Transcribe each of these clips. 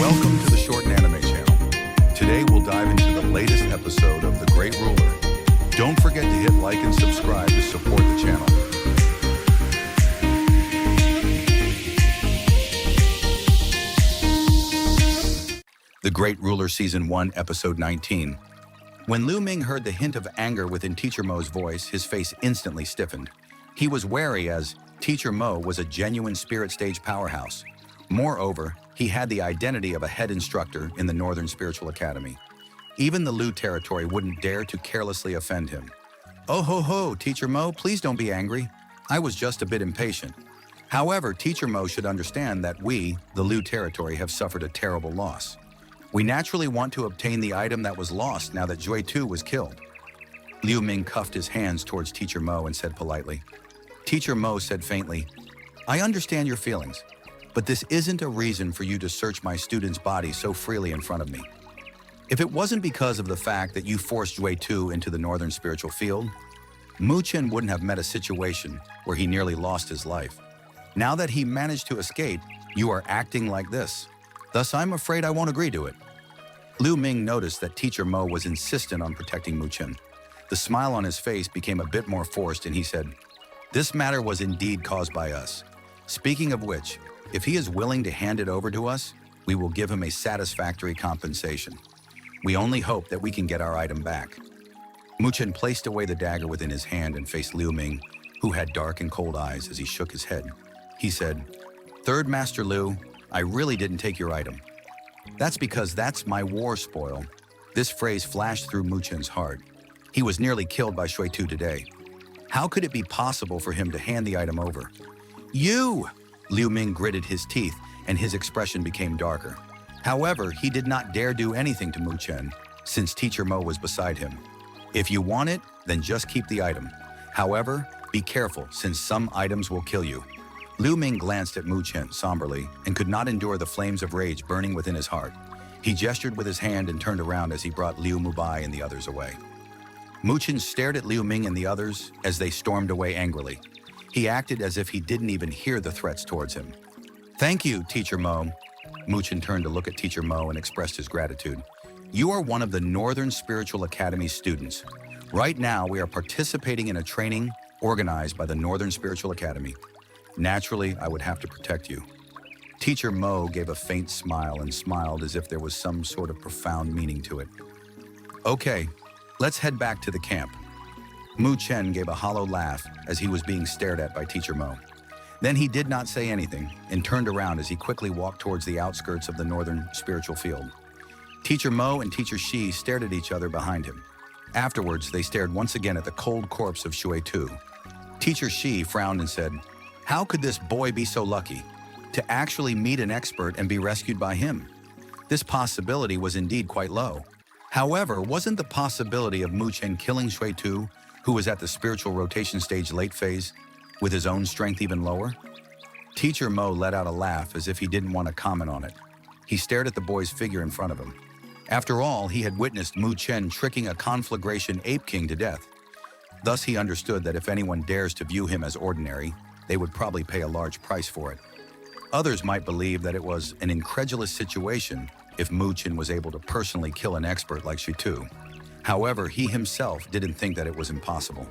Welcome to the Shorten Anime channel. Today we'll dive into the latest episode of The Great Ruler. Don't forget to hit like and subscribe to support the channel. The Great Ruler Season 1, Episode 19. When Liu Ming heard the hint of anger within Teacher Mo's voice, his face instantly stiffened. He was wary as Teacher Mo was a genuine spirit stage powerhouse. Moreover, he had the identity of a head instructor in the Northern Spiritual Academy. Even the Liu territory wouldn't dare to carelessly offend him. Oh ho ho, Teacher Mo, please don't be angry. I was just a bit impatient. However, Teacher Mo should understand that we, the Liu territory, have suffered a terrible loss. We naturally want to obtain the item that was lost now that Jue Tu was killed. Liu Ming cuffed his hands towards Teacher Mo and said politely. Teacher Mo said faintly, I understand your feelings, but this isn't a reason for you to search my student's body so freely in front of me. If it wasn't because of the fact that you forced Jue Tu into the Northern Spiritual Field, Mu Chen wouldn't have met a situation where he nearly lost his life. Now that he managed to escape, you are acting like this. Thus, I'm afraid I won't agree to it. Liu Ming noticed that Teacher Mo was insistent on protecting Mu Chen. The smile on his face became a bit more forced and he said, This matter was indeed caused by us. Speaking of which, if he is willing to hand it over to us, we will give him a satisfactory compensation. We only hope that we can get our item back. Mu Chen placed away the dagger within his hand and faced Liu Ming, who had dark and cold eyes as he shook his head. He said, Third Master Liu, I really didn't take your item. That's because that's my war spoil. This phrase flashed through Mu Chen's heart. He was nearly killed by Jue Tu today. How could it be possible for him to hand the item over? You! Liu Ming gritted his teeth and his expression became darker. However, he did not dare do anything to Mu Chen since Teacher Mo was beside him. If you want it, then just keep the item. However, be careful since some items will kill you. Liu Ming glanced at Mu Chen somberly and could not endure the flames of rage burning within his heart. He gestured with his hand and turned around as he brought Liu Mubai and the others away. Mu Chen stared at Liu Ming and the others as they stormed away angrily. He acted as if he didn't even hear the threats towards him. Thank you, Teacher Mo. Mu Chen turned to look at Teacher Mo and expressed his gratitude. You are one of the Northern Spiritual Academy students. Right now, we are participating in a training organized by the Northern Spiritual Academy. Naturally, I would have to protect you. Teacher Mo gave a faint smile and smiled as if there was some sort of profound meaning to it. Okay, let's head back to the camp. Mu Chen gave a hollow laugh as he was being stared at by Teacher Mo. Then he did not say anything and turned around as he quickly walked towards the outskirts of the Northern Spiritual Field. Teacher Mo and Teacher Shi stared at each other behind him. Afterwards, they stared once again at the cold corpse of Jue Tu. Teacher Shi frowned and said, How could this boy be so lucky to actually meet an expert and be rescued by him? This possibility was indeed quite low. However, wasn't the possibility of Mu Chen killing Jue Tu, who was at the spiritual rotation stage late phase, with his own strength even lower? Teacher Mo let out a laugh as if he didn't want to comment on it. He stared at the boy's figure in front of him. After all, he had witnessed Mu Chen tricking a conflagration ape king to death. Thus he understood that if anyone dares to view him as ordinary, they would probably pay a large price for it. Others might believe that it was an incredulous situation if Mu Chen was able to personally kill an expert like Jue Tu. However, he himself didn't think that it was impossible.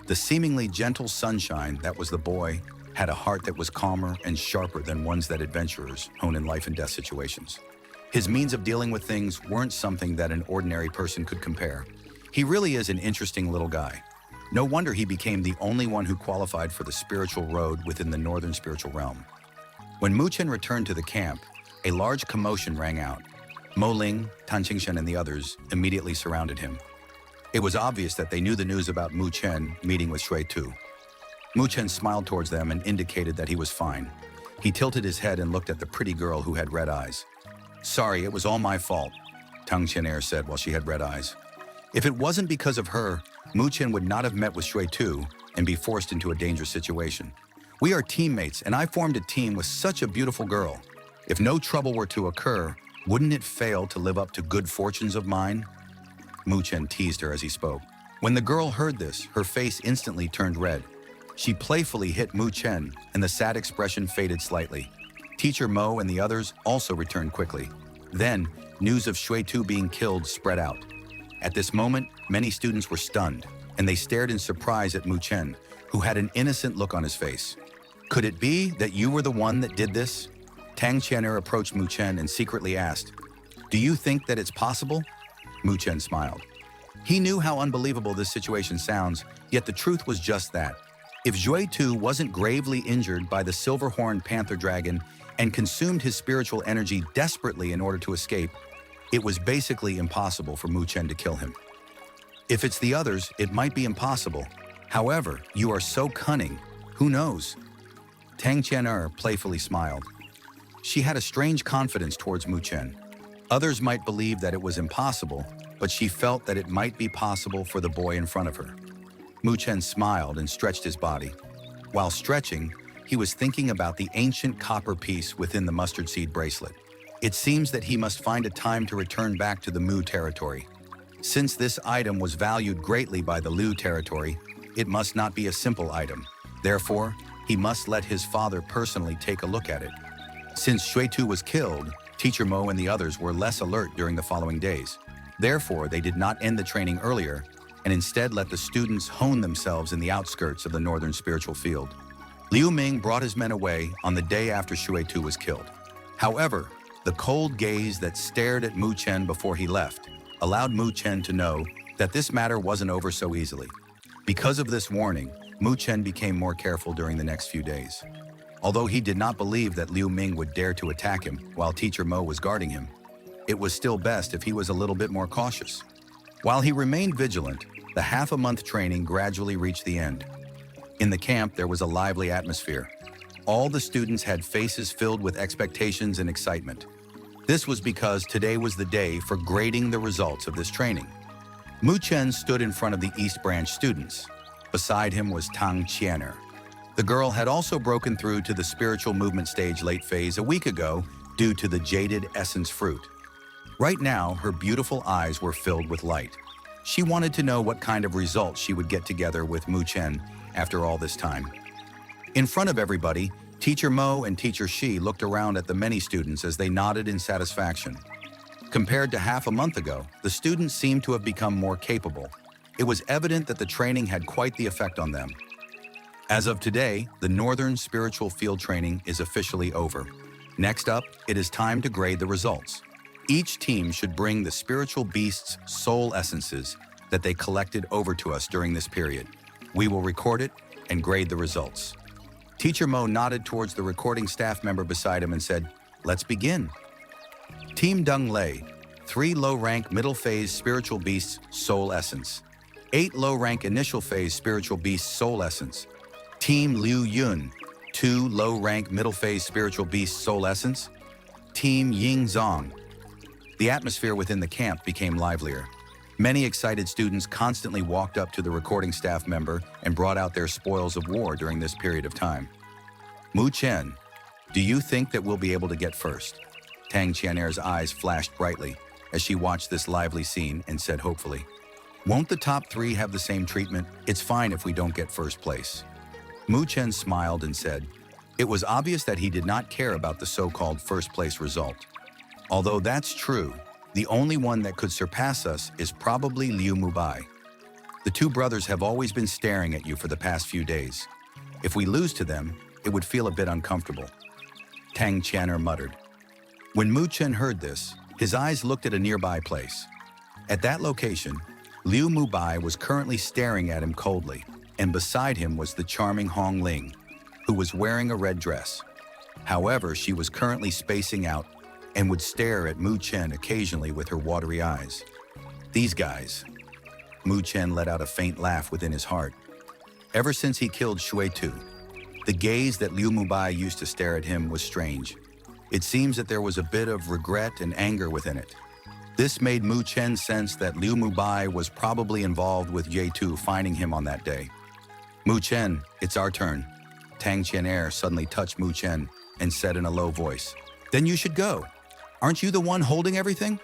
The seemingly gentle sunshine that was the boy had a heart that was calmer and sharper than ones that adventurers hone in life and death situations. His means of dealing with things weren't something that an ordinary person could compare. He really is an interesting little guy. No wonder he became the only one who qualified for the spiritual road within the Northern Spiritual Realm. When Mu Chen returned to the camp, a large commotion rang out. Mo Ling, Tan Qingshen, and the others immediately surrounded him. It was obvious that they knew the news about Mu Chen meeting with Jue Tu. Mu Chen smiled towards them and indicated that he was fine. He tilted his head and looked at the pretty girl who had red eyes. Sorry, it was all my fault, Tang Qianair said while she had red eyes. If it wasn't because of her, Mu Chen would not have met with Jue Tu and be forced into a dangerous situation. We are teammates, and I formed a team with such a beautiful girl. If no trouble were to occur, wouldn't it fail to live up to good fortunes of mine? Mu Chen teased her as he spoke. When the girl heard this, her face instantly turned red. She playfully hit Mu Chen, and the sad expression faded slightly. Teacher Mo and the others also returned quickly. Then, news of Shui-Tu being killed spread out. At this moment, many students were stunned, and they stared in surprise at Mu Chen, who had an innocent look on his face. Could it be that you were the one that did this? Tang Qian'er approached Mu Chen and secretly asked, "Do you think that it's possible?" Mu Chen smiled. He knew how unbelievable this situation sounds, yet the truth was just that. If Shui-Tu wasn't gravely injured by the silver-horned panther dragon and consumed his spiritual energy desperately in order to escape, it was basically impossible for Mu Chen to kill him. If it's the others, it might be impossible. However, you are so cunning. Who knows? Tang Qian'er playfully smiled. She had a strange confidence towards Mu Chen. Others might believe that it was impossible, but she felt that it might be possible for the boy in front of her. Mu Chen smiled and stretched his body. While stretching, he was thinking about the ancient copper piece within the mustard seed bracelet. It seems that he must find a time to return back to the Mu territory. Since this item was valued greatly by the Liu territory, it must not be a simple item. Therefore, he must let his father personally take a look at it. Since Shui-Tu was killed, Teacher Mo and the others were less alert during the following days. Therefore, they did not end the training earlier and instead let the students hone themselves in the outskirts of the northern spiritual field. Liu Ming brought his men away on the day after Shui-Tu was killed. However, the cold gaze that stared at Mu Chen before he left allowed Mu Chen to know that this matter wasn't over so easily. Because of this warning, Mu Chen became more careful during the next few days. Although he did not believe that Liu Ming would dare to attack him while Teacher Mo was guarding him, it was still best if he was a little bit more cautious. While he remained vigilant, the half-a-month training gradually reached the end. In the camp, there was a lively atmosphere. All the students had faces filled with expectations and excitement. This was because today was the day for grading the results of this training. Mu Chen stood in front of the East Branch students. Beside him was Tang Qian'er. The girl had also broken through to the spiritual movement stage late phase a week ago due to the jaded essence fruit. Right now, her beautiful eyes were filled with light. She wanted to know what kind of results she would get together with Mu Chen after all this time. In front of everybody, Teacher Mo and Teacher Shi looked around at the many students as they nodded in satisfaction. Compared to half a month ago, the students seemed to have become more capable. It was evident that the training had quite the effect on them. As of today, the Northern Spiritual Field Training is officially over. Next up, it is time to grade the results. Each team should bring the spiritual beast's soul essences that they collected over to us during this period. We will record it and grade the results. Teacher Mo nodded towards the recording staff member beside him and said, "Let's begin." Team Dung Lei, 3 low-rank middle phase spiritual beasts soul essence. 8 low-rank initial phase spiritual beasts soul essence. Team Liu Yun, 2 low-rank middle phase spiritual beasts soul essence. Team Ying Zong. The atmosphere within the camp became livelier. Many excited students constantly walked up to the recording staff member and brought out their spoils of war during this period of time. Mu Chen, do you think that we'll be able to get first? Tang Qian'er's eyes flashed brightly as she watched this lively scene and said hopefully, "Won't the top 3 have the same treatment? It's fine if we don't get first place." Mu Chen smiled and said, it was obvious that he did not care about the so-called first place result. Although that's true, the only one that could surpass us is probably Liu Mubai. The 2 brothers have always been staring at you for the past few days. If we lose to them, it would feel a bit uncomfortable. Tang Qian'er muttered. When Mu Chen heard this, his eyes looked at a nearby place. At that location, Liu Mubai was currently staring at him coldly, and beside him was the charming Hong Ling, who was wearing a red dress. However, she was currently spacing out and would stare at Mu Chen occasionally with her watery eyes. These guys. Mu Chen let out a faint laugh within his heart. Ever since he killed Shui-Tu, the gaze that Liu Mubai used to stare at him was strange. It seems that there was a bit of regret and anger within it. This made Mu Chen sense that Liu Mubai was probably involved with Ye-Tu finding him on that day. Mu Chen, it's our turn. Tang Qian'er suddenly touched Mu Chen and said in a low voice, "Then you should go. Aren't you the one holding everything?"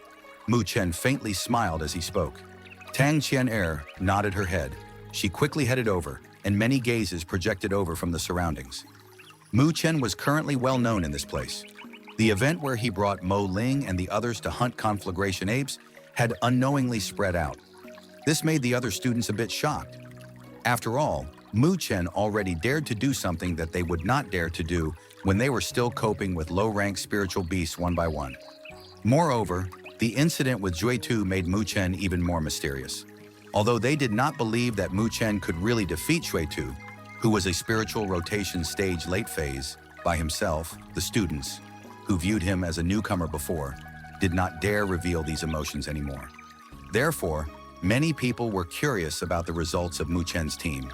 Mu Chen faintly smiled as he spoke. Tang Qian'er nodded her head. She quickly headed over, and many gazes projected over from the surroundings. Mu Chen was currently well known in this place. The event where he brought Mo Ling and the others to hunt conflagration apes had unknowingly spread out. This made the other students a bit shocked. After all, Mu Chen already dared to do something that they would not dare to do when they were still coping with low-rank spiritual beasts one by one. Moreover, the incident with Jue Tu made Mu Chen even more mysterious. Although they did not believe that Mu Chen could really defeat Jue Tu, who was a spiritual rotation stage late phase, by himself, the students, who viewed him as a newcomer before, did not dare reveal these emotions anymore. Therefore, many people were curious about the results of Mu Chen's team.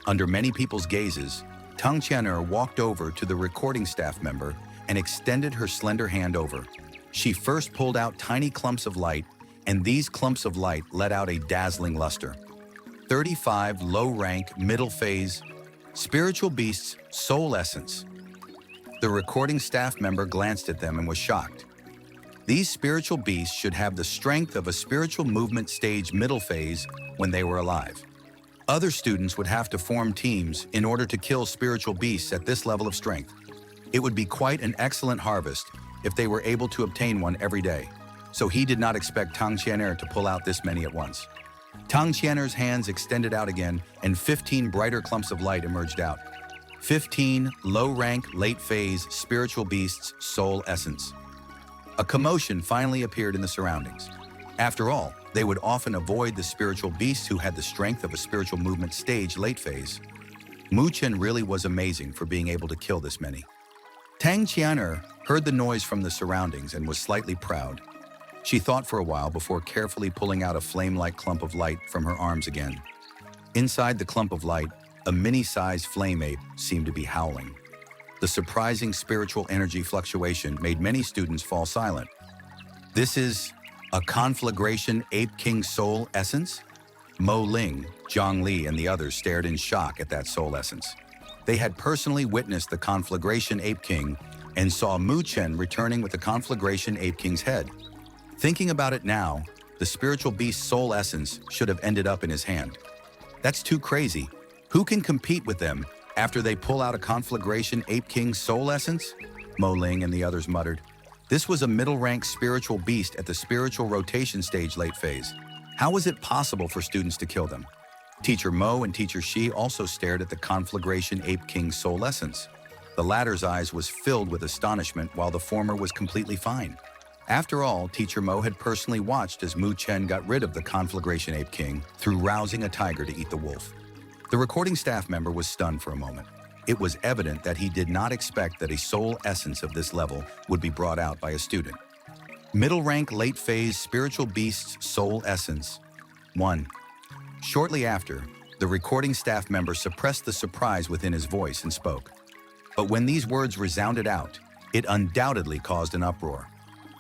Under many people's gazes, Tang Qian'er walked over to the recording staff member and extended her slender hand over. She first pulled out tiny clumps of light, and these clumps of light let out a dazzling luster. 35 low-rank, middle-phase, spiritual beasts, soul essence. The recording staff member glanced at them and was shocked. These spiritual beasts should have the strength of a spiritual movement stage middle phase when they were alive. Other students would have to form teams in order to kill spiritual beasts at this level of strength. It would be quite an excellent harvest if they were able to obtain one every day, so he did not expect Tang Qian'er to pull out this many at once. Tang Qian'er's hands extended out again, and 15 brighter clumps of light emerged out. 15 low-rank, late-phase spiritual beasts, soul essence. A commotion finally appeared in the surroundings. After all, they would often avoid the spiritual beasts who had the strength of a spiritual movement stage late phase. Mu Chen really was amazing for being able to kill this many. Tang Qian'er heard the noise from the surroundings and was slightly proud. She thought for a while before carefully pulling out a flame-like clump of light from her arms again. Inside the clump of light, a mini-sized flame ape seemed to be howling. The surprising spiritual energy fluctuation made many students fall silent. This is a conflagration ape king soul essence? Mo Ling, Zhang Li, and the others stared in shock at that soul essence. They had personally witnessed the conflagration ape king and saw Mu Chen returning with the conflagration ape king's head. Thinking about it now, the spiritual beast's soul essence should have ended up in his hand. That's too crazy. Who can compete with them after they pull out a conflagration ape king's soul essence? Mo Ling and the others muttered. This was a middle-rank spiritual beast at the spiritual rotation stage late phase. How was it possible for students to kill them? Teacher Mo and Teacher Shi also stared at the conflagration ape king's soul essence. The latter's eyes was filled with astonishment while the former was completely fine. After all, Teacher Mo had personally watched as Mu Chen got rid of the conflagration ape king through rousing a tiger to eat the wolf. The recording staff member was stunned for a moment. It was evident that he did not expect that a soul essence of this level would be brought out by a student. Middle rank late phase spiritual beast's soul essence. 1. Shortly after, the recording staff member suppressed the surprise within his voice and spoke. But when these words resounded out, it undoubtedly caused an uproar.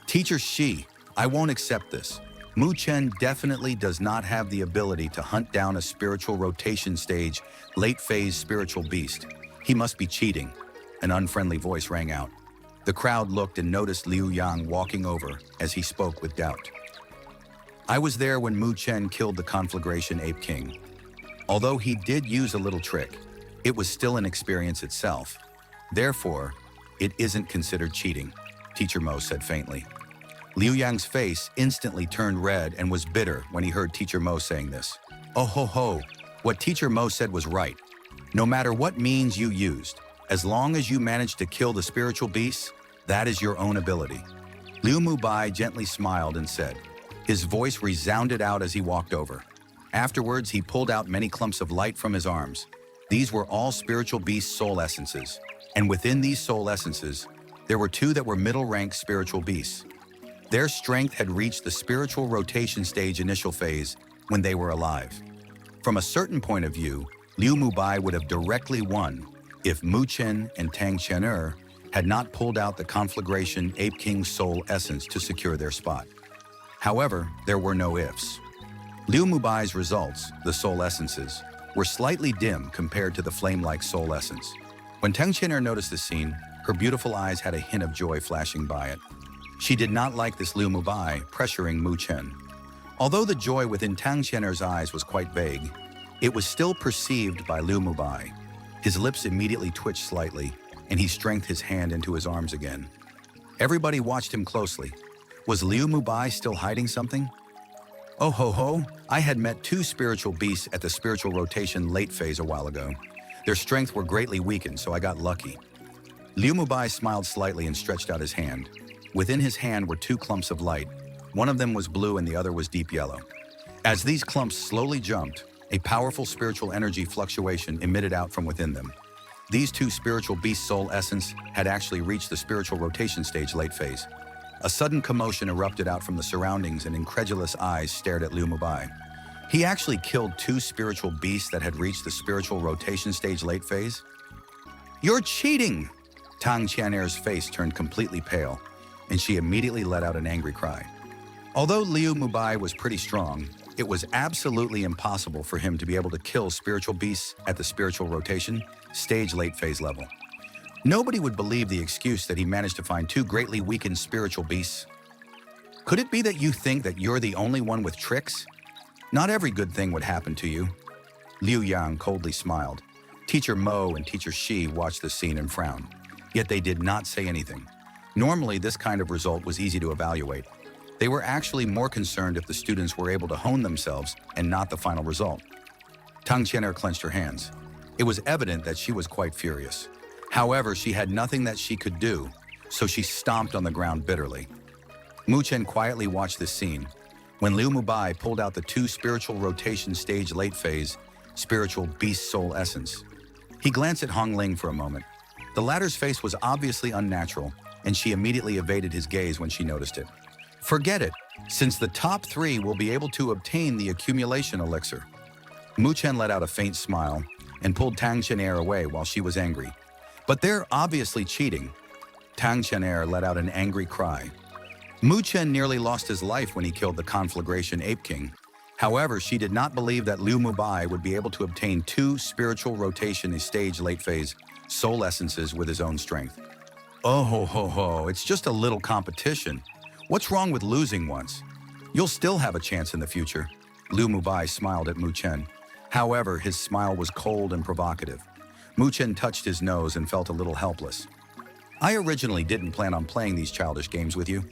Teacher Shi, I won't accept this. Mu Chen definitely does not have the ability to hunt down a spiritual rotation stage, late phase spiritual beast. He must be cheating. An unfriendly voice rang out. The crowd looked and noticed Liu Yang walking over as he spoke with doubt. I was there when Mu Chen killed the conflagration ape king. Although he did use a little trick, it was still an experience itself. Therefore, it isn't considered cheating, Teacher Mo said faintly. Liu Yang's face instantly turned red and was bitter when he heard Teacher Mo saying this. Oh ho ho, what Teacher Mo said was right. No matter what means you used, as long as you managed to kill the spiritual beasts, that is your own ability. Liu Mubai gently smiled and said. His voice resounded out as he walked over. Afterwards, he pulled out many clumps of light from his arms. These were all spiritual beast soul essences, and within these soul essences, there were 2 that were middle-rank spiritual beasts. Their strength had reached the spiritual rotation stage initial phase when they were alive. From a certain point of view, Liu Mubai would have directly won if Mu Chen and Tang Qian'er had not pulled out the conflagration ape king soul essence to secure their spot. However, there were no ifs. Liu Mubai's results, the soul essences, were slightly dim compared to the flame-like soul essence. When Tang Qian'er noticed this scene, her beautiful eyes had a hint of joy flashing by it. She did not like this Liu Mubai pressuring Mu Chen. Although the joy within Tang Qian'er's eyes was quite vague, it was still perceived by Liu Mubai. His lips immediately twitched slightly, and he strengthened his hand into his arms again. Everybody watched him closely. Was Liu Mubai still hiding something? Oh ho ho, I had met two spiritual beasts at the spiritual rotation late phase a while ago. Their strength were greatly weakened, so I got lucky. Liu Mubai smiled slightly and stretched out his hand. Within his hand were two clumps of light. One of them was blue and the other was deep yellow. As these clumps slowly jumped, a powerful spiritual energy fluctuation emitted out from within them. These two spiritual beast soul essence had actually reached the spiritual rotation stage late phase. A sudden commotion erupted out from the surroundings and incredulous eyes stared at Liu Mubai. He actually killed two spiritual beasts that had reached the spiritual rotation stage late phase? You're cheating! Tang Qian'er's face turned completely pale, and she immediately let out an angry cry. Although Liu Mubai was pretty strong, it was absolutely impossible for him to be able to kill spiritual beasts at the spiritual rotation stage late phase level. Nobody would believe the excuse that he managed to find two greatly weakened spiritual beasts. Could it be that you think that you're the only one with tricks? Not every good thing would happen to you. Liu Yang coldly smiled. Teacher Mo and Teacher Shi watched the scene and frowned, yet they did not say anything. Normally, this kind of result was easy to evaluate. They were actually more concerned if the students were able to hone themselves and not the final result. Tang Qian'er clenched her hands. It was evident that she was quite furious. However, she had nothing that she could do, so she stomped on the ground bitterly. Mu Chen quietly watched this scene. When Liu Mubai pulled out the two spiritual rotation stage late phase, spiritual beast soul essence. He glanced at Hong Ling for a moment. The latter's face was obviously unnatural, and she immediately evaded his gaze when she noticed it. Forget it, since the top three will be able to obtain the accumulation elixir. Mu Chen let out a faint smile and pulled Tang Qian'er away while she was angry. But they're obviously cheating. Tang Qian'er let out an angry cry. Mu Chen nearly lost his life when he killed the Conflagration Ape King. However, she did not believe that Liu Mubai would be able to obtain two spiritual rotation stage late phase soul essences with his own strength. Oh ho ho ho, it's just a little competition. What's wrong with losing once? You'll still have a chance in the future. Liu Mubai smiled at Mu Chen. However, his smile was cold and provocative. Mu Chen touched his nose and felt a little helpless. I originally didn't plan on playing these childish games with you,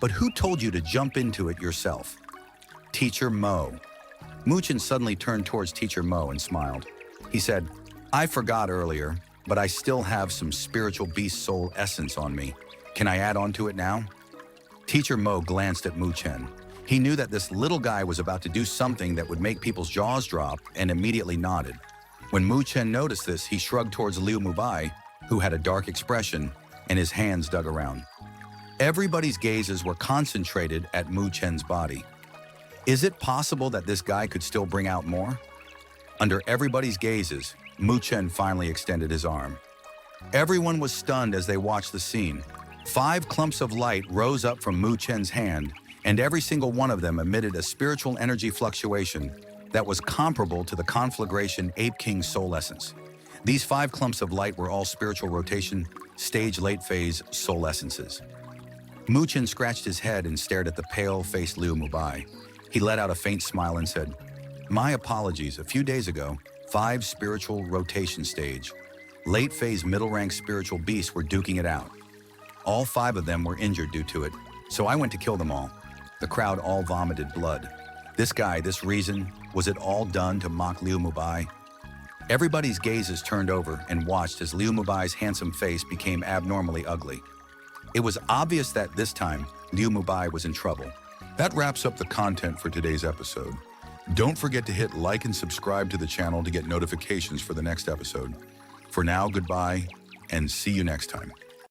but who told you to jump into it yourself? Teacher Mo. Mu Chen suddenly turned towards Teacher Mo and smiled. He said, I forgot earlier, but I still have some spiritual beast soul essence on me. Can I add on to it now? Teacher Mo glanced at Mu Chen. He knew that this little guy was about to do something that would make people's jaws drop and immediately nodded. When Mu Chen noticed this, he shrugged towards Liu Mubai, who had a dark expression, and his hands dug around. Everybody's gazes were concentrated at Mu Chen's body. Is it possible that this guy could still bring out more? Under everybody's gazes, Mu Chen finally extended his arm. Everyone was stunned as they watched the scene. 5 clumps of light rose up from Mu Chen's hand, and every single one of them emitted a spiritual energy fluctuation that was comparable to the Conflagration Ape King's soul essence. These 5 clumps of light were all spiritual rotation, stage late phase soul essences. Mu Chen scratched his head and stared at the pale-faced Liu Mubai. He let out a faint smile and said, My apologies, a few days ago, 5 spiritual rotation stage, late phase middle rank spiritual beasts were duking it out. All 5 of them were injured due to it, so I went to kill them all. The crowd all vomited blood. This guy, this reason, was it all done to mock Liu Mubai? Everybody's gazes turned over and watched as Liu Mubai's handsome face became abnormally ugly. It was obvious that this time, Liu Mubai was in trouble. That wraps up the content for today's episode. Don't forget to hit like and subscribe to the channel to get notifications for the next episode. For now, goodbye, and see you next time.